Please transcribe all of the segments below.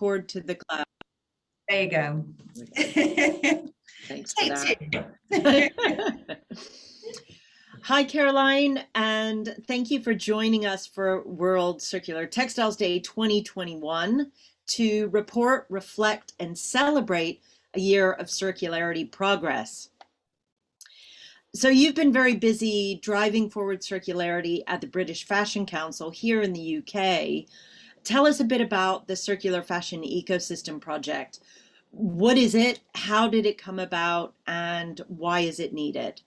record to the cloud. There you go. Thanks for that. Hi, Caroline, and thank you for joining us for World Circular Textiles Day 2021 to report, reflect, and celebrate a year of circularity progress. So you've been very busy driving forward circularity at the British Fashion Council here in the UK. Tell us a bit about the Circular Fashion Ecosystem Project. What is it? How did it come about? And why is it needed?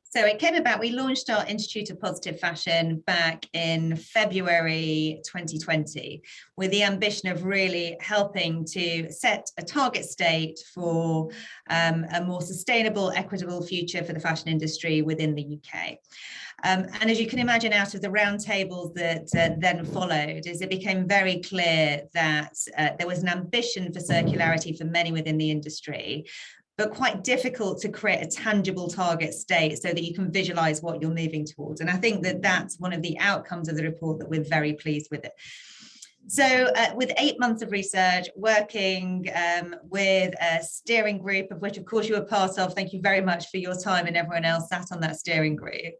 So it came about, we launched our Institute of Positive Fashion back in February 2020 with the ambition of really helping to set a target state for a more sustainable, equitable future for the fashion industry within the UK. And as you can imagine, out of the roundtables that then followed, is it became very clear that there was an ambition for circularity for many within the industry, but quite difficult to create a tangible target state so that you can visualize what you're moving towards. And I think that that's one of the outcomes of the report that we're very pleased with it. So with 8 months of research, working with a steering group, of which of course you were part of, thank you very much for your time and everyone else sat on that steering group.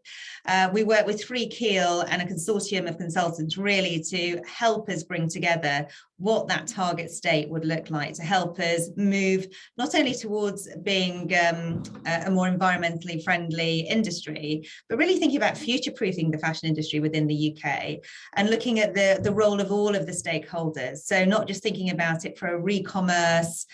We worked with 3Keel and a consortium of consultants really to help us bring together what that target state would look like, to help us move not only towards being a more environmentally friendly industry, but really thinking about future-proofing the fashion industry within the UK and looking at the role of all of the stakeholders. So not just thinking about it for a re-commerce,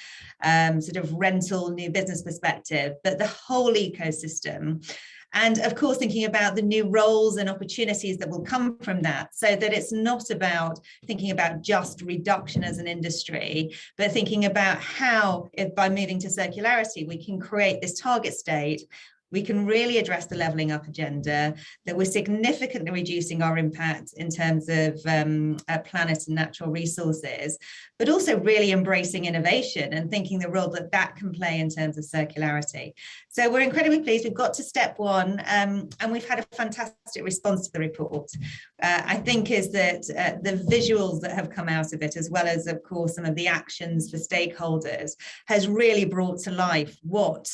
sort of rental new business perspective, but the whole ecosystem. And of course, thinking about the new roles and opportunities that will come from that, so that it's not about thinking about just reduction as an industry, but thinking about how, if by moving to circularity, we can create this target state. We can really address the levelling up agenda, that we're significantly reducing our impact in terms of planet and natural resources, but also really embracing innovation and thinking the role that that can play in terms of circularity. So we're incredibly pleased. We've got to step one and we've had a fantastic response to the report. I think is that the visuals that have come out of it, as well as, of course, some of the actions for stakeholders, has really brought to life what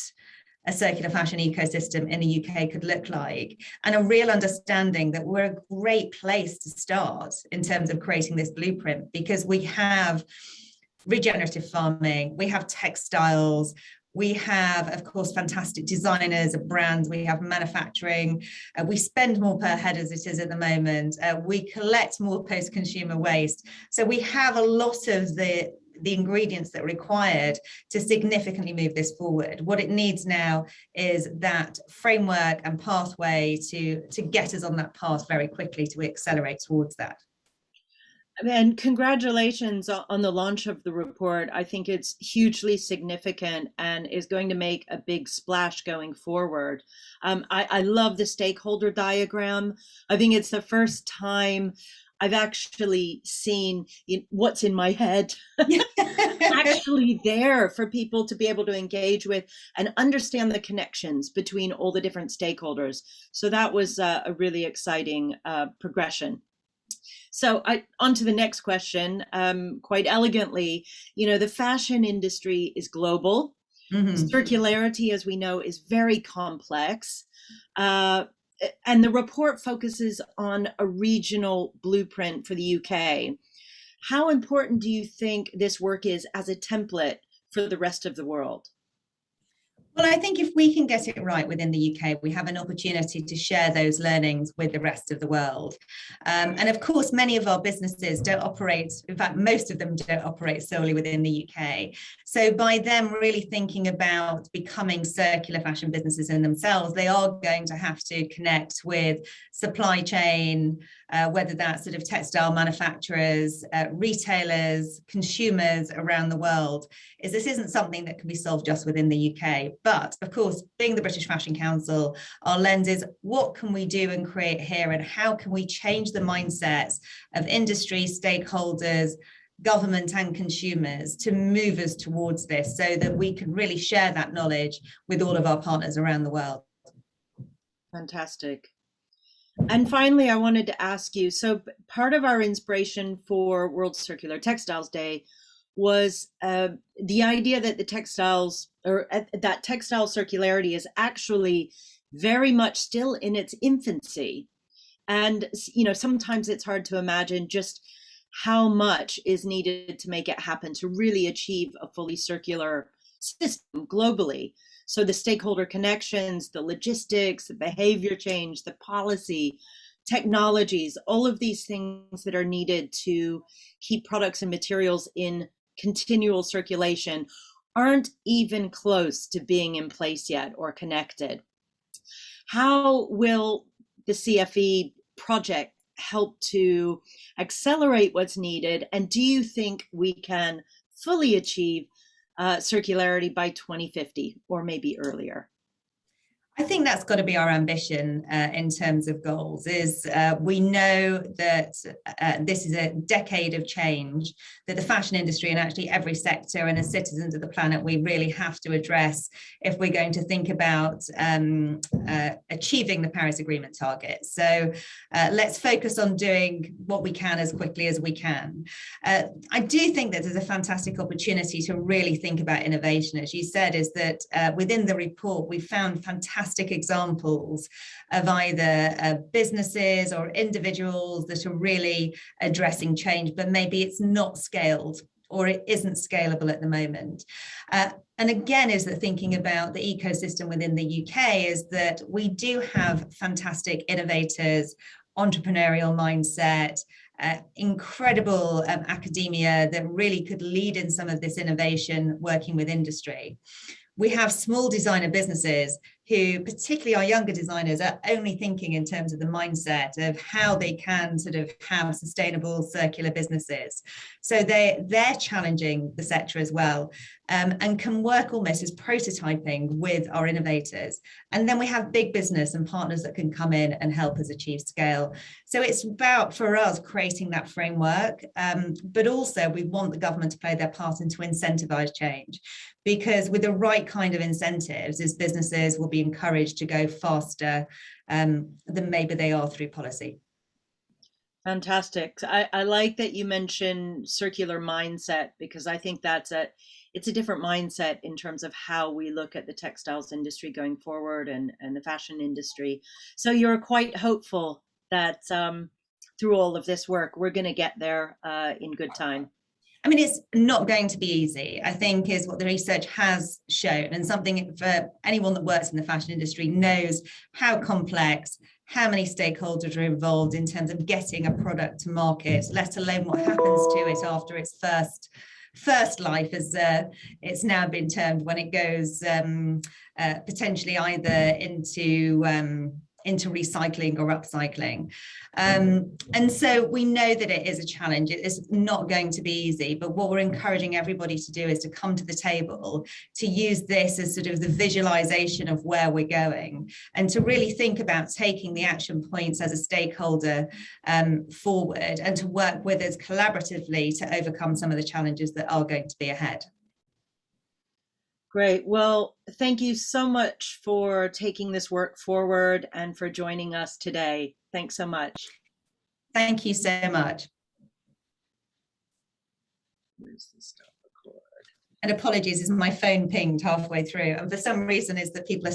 a circular fashion ecosystem in the UK could look like, and a real understanding that we're a great place to start in terms of creating this blueprint, because we have regenerative farming, we have textiles, we have, of course, fantastic designers of brands, we have manufacturing, we spend more per head as it is at the moment, we collect more post-consumer waste. So we have a lot of the ingredients that are required to significantly move this forward. What it needs now is that framework and pathway to get us on that path very quickly, to accelerate towards that. And congratulations on the launch of the report. I think it's hugely significant and is going to make a big splash going forward. I love the stakeholder diagram. I think it's the first time I've actually seen what's in my head actually there for people to be able to engage with and understand the connections between all the different stakeholders. So that was a really exciting progression. So on to the next question, quite elegantly, the fashion industry is global. Mm-hmm. Circularity, as we know, is very complex. And the report focuses on a regional blueprint for the UK. How important do you think this work is as a template for the rest of the world? Well, I think if we can get it right within the UK, we have an opportunity to share those learnings with the rest of the world. And of course, many of our businesses don't operate, in fact, most of them don't operate solely within the UK. So by them really thinking about becoming circular fashion businesses in themselves, they are going to have to connect with supply chain, whether that's sort of textile manufacturers, retailers, consumers around the world. This isn't something that can be solved just within the UK. But of course, being the British Fashion Council, our lens is what can we do and create here, and how can we change the mindsets of industry, stakeholders, government and consumers to move us towards this, so that we can really share that knowledge with all of our partners around the world. Fantastic. And finally, I wanted to ask you, so part of our inspiration for World Circular Textiles Day was the idea that the textiles or that textile circularity is actually very much still in its infancy. And, sometimes it's hard to imagine just how much is needed to make it happen to really achieve a fully circular system globally. So the stakeholder connections, the logistics, the behavior change, the policy, technologies, all of these things that are needed to keep products and materials in continual circulation aren't even close to being in place yet or connected. How will the CFE project help to accelerate what's needed? And do you think we can fully achieve circularity by 2050 or maybe earlier? I think that's got to be our ambition in terms of goals. We know that this is a decade of change that the fashion industry and actually every sector and as citizens of the planet we really have to address if we're going to think about achieving the Paris Agreement targets. So let's focus on doing what we can as quickly as we can. I do think that there's a fantastic opportunity to really think about innovation. As you said, is that within the report we found fantastic examples of either businesses or individuals that are really addressing change, but maybe it's not scaled or it isn't scalable at the moment. And again, is that thinking about the ecosystem within the UK is that we do have fantastic innovators, entrepreneurial mindset, incredible academia that really could lead in some of this innovation working with industry. We have small designer businesses who, particularly our younger designers, are only thinking in terms of the mindset of how they can sort of have sustainable circular businesses. So they're challenging the sector as well, and can work almost as prototyping with our innovators. And then we have big business and partners that can come in and help us achieve scale. So it's about, for us, creating that framework, but also we want the government to play their part and to incentivize change. Because with the right kind of incentives, as businesses will be encouraged to go faster than maybe they are through policy. Fantastic. I like that you mentioned circular mindset because I think it's a different mindset in terms of how we look at the textiles industry going forward and the fashion industry. So you're quite hopeful that through all of this work, we're going to get there in good time. I mean, it's not going to be easy, I think, is what the research has shown. And something for anyone that works in the fashion industry knows how complex, how many stakeholders are involved in terms of getting a product to market, let alone what happens to it after its first life, as it's now been termed, when it goes potentially either into recycling or upcycling. And so we know that it is a challenge. It is not going to be easy, but what we're encouraging everybody to do is to come to the table, to use this as sort of the visualization of where we're going, and to really think about taking the action points as a stakeholder forward, and to work with us collaboratively to overcome some of the challenges that are going to be ahead. Great. Well, thank you so much for taking this work forward and for joining us today. Thanks so much. Thank you so much. Where's the stop record? And apologies, is my phone pinged halfway through, and for some reason is that people are